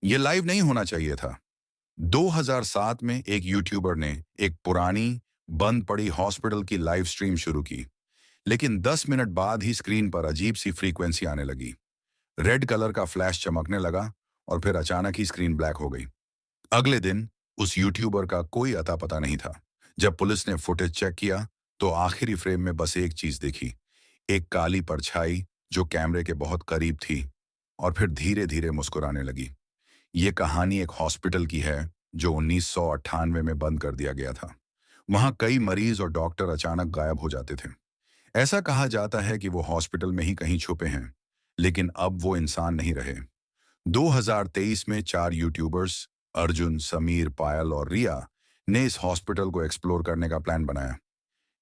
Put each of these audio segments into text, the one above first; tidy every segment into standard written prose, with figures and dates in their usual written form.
ये लाइव नहीं होना चाहिए था। 2007 में एक यूट्यूबर ने एक पुरानी बंद पड़ी हॉस्पिटल की लाइव स्ट्रीम शुरू की, लेकिन 10 मिनट बाद ही स्क्रीन पर अजीब सी फ्रीक्वेंसी आने लगी। रेड कलर का फ्लैश चमकने लगा और फिर अचानक ही स्क्रीन ब्लैक हो गई। अगले दिन उस यूट्यूबर का कोई अता पता नहीं था। जब पुलिस ने फुटेज चेक किया तो आखिरी फ्रेम में बस एक चीज देखी, एक काली परछाई जो कैमरे के बहुत करीब थी और फिर धीरे धीरे मुस्कुराने लगी। ये कहानी एक हॉस्पिटल की है जो 1998 में बंद कर दिया गया था। वहां कई मरीज और डॉक्टर अचानक गायब हो जाते थे। ऐसा कहा जाता है कि वो हॉस्पिटल में ही कहीं छुपे हैं, लेकिन अब वो इंसान नहीं रहे। 2023 में 4 यूट्यूबर्स अर्जुन, समीर, पायल और रिया ने इस हॉस्पिटल को एक्सप्लोर करने का प्लान बनाया।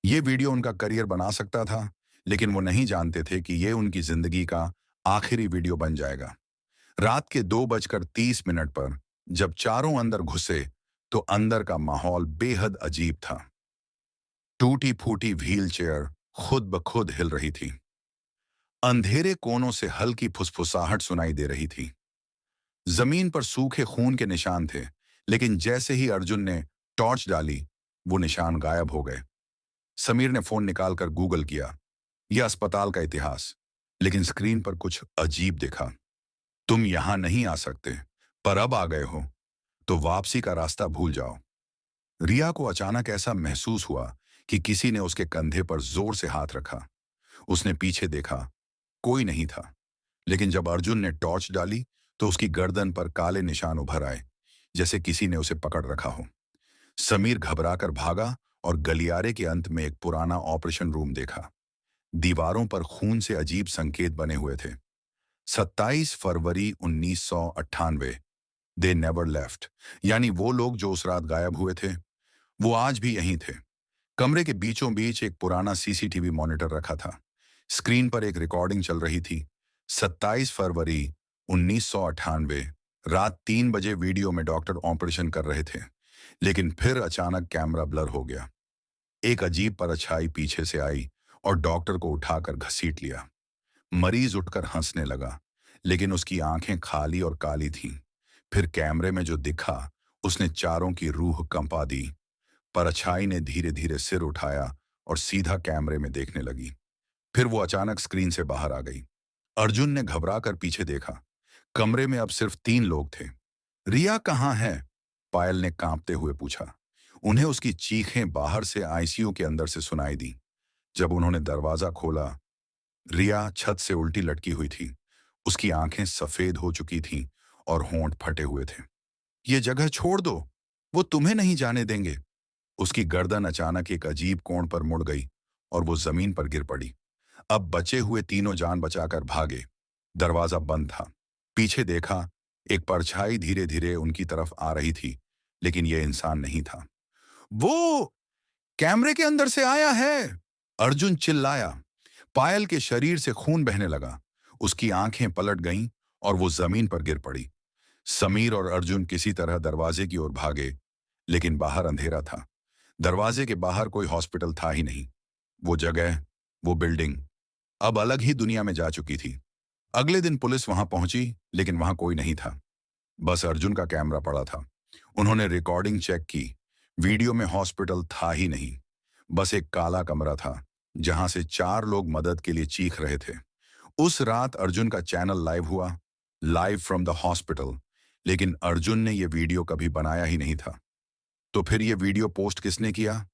ये वीडियो उनका करियर बना सकता था, लेकिन वो नहीं जानते थे कि ये उनकी जिंदगी का आखिरी वीडियो बन जाएगा। रात के 2:30 पर जब चारों अंदर घुसे तो अंदर का माहौल बेहद अजीब था। टूटी फूटी व्हील चेयर खुद ब खुद हिल रही थी। अंधेरे कोनों से हल्की फुसफुसाहट सुनाई दे रही थी। जमीन पर सूखे खून के निशान थे, लेकिन जैसे ही अर्जुन ने टॉर्च डाली, वो निशान गायब हो गए। समीर ने फोन निकालकर गूगल किया, यह अस्पताल का इतिहास, लेकिन स्क्रीन पर कुछ अजीब दिखा। तुम यहां नहीं आ सकते, पर अब आ गए हो तो वापसी का रास्ता भूल जाओ। रिया को अचानक ऐसा महसूस हुआ कि किसी ने उसके कंधे पर जोर से हाथ रखा। उसने पीछे देखा, कोई नहीं था, लेकिन जब अर्जुन ने टॉर्च डाली तो उसकी गर्दन पर काले निशान उभर आए, जैसे किसी ने उसे पकड़ रखा हो। समीर घबराकर भागा और गलियारे के अंत में एक पुराना ऑपरेशन रूम देखा। दीवारों पर खून से अजीब संकेत बने हुए थे। 27 फरवरी 1998। दे नेवर लेफ्ट, यानी वो लोग जो उस रात गायब हुए थे वो आज भी यहीं थे। कमरे के बीचों बीच एक पुराना सीसीटीवी मॉनिटर रखा था। स्क्रीन पर एक रिकॉर्डिंग चल रही थी। 27 फरवरी 1998 रात 3 बजे वीडियो में डॉक्टर ऑपरेशन कर रहे थे, लेकिन फिर अचानक कैमरा ब्लर हो गया। एक अजीब परछाई पीछे से आई और डॉक्टर को उठाकर घसीट लिया। मरीज उठकर हंसने लगा, लेकिन उसकी आंखें खाली और काली थीं। फिर कैमरे में जो दिखा उसने चारों की रूह कंपा दी। परछाई ने धीरे धीरे सिर उठाया और सीधा कैमरे में देखने लगी। फिर वो अचानक स्क्रीन से बाहर आ गई। अर्जुन ने घबराकर पीछे देखा। कमरे में अब सिर्फ 3 लोग थे। रिया कहाँ है? पायल ने कांपते हुए पूछा। उन्हें उसकी चीखें बाहर से आईसीयू के अंदर से सुनाई दी। जब उन्होंने दरवाजा खोला, रिया छत से उल्टी लटकी हुई थी। उसकी आंखें सफेद हो चुकी थीं और होंठ फटे हुए थे। ये जगह छोड़ दो, वो तुम्हें नहीं जाने देंगे। उसकी गर्दन अचानक एक अजीब कोण पर मुड़ गई और वो जमीन पर गिर पड़ी। अब बचे हुए तीनों जान बचाकर भागे। दरवाजा बंद था। पीछे देखा, एक परछाई धीरे धीरे उनकी तरफ आ रही थी, लेकिन यह इंसान नहीं था। वो कैमरे के अंदर से आया है, अर्जुन चिल्लाया। पायल के शरीर से खून बहने लगा। उसकी आंखें पलट गईं और वो जमीन पर गिर पड़ी। समीर और अर्जुन किसी तरह दरवाजे की ओर भागे, लेकिन बाहर अंधेरा था। दरवाजे के बाहर कोई हॉस्पिटल था ही नहीं। वो जगह, वो बिल्डिंग अब अलग ही दुनिया में जा चुकी थी। अगले दिन पुलिस वहां पहुंची, लेकिन वहां कोई नहीं था। बस अर्जुन का कैमरा पड़ा था। उन्होंने रिकॉर्डिंग चेक की। वीडियो में हॉस्पिटल था ही नहीं। बस एक काला कमरा था जहां से 4 लोग मदद के लिए चीख रहे थे। उस रात अर्जुन का चैनल लाइव हुआ, लाइव फ्रॉम द हॉस्पिटल, लेकिन अर्जुन ने यह वीडियो कभी बनाया ही नहीं था। तो फिर यह वीडियो पोस्ट किसने किया?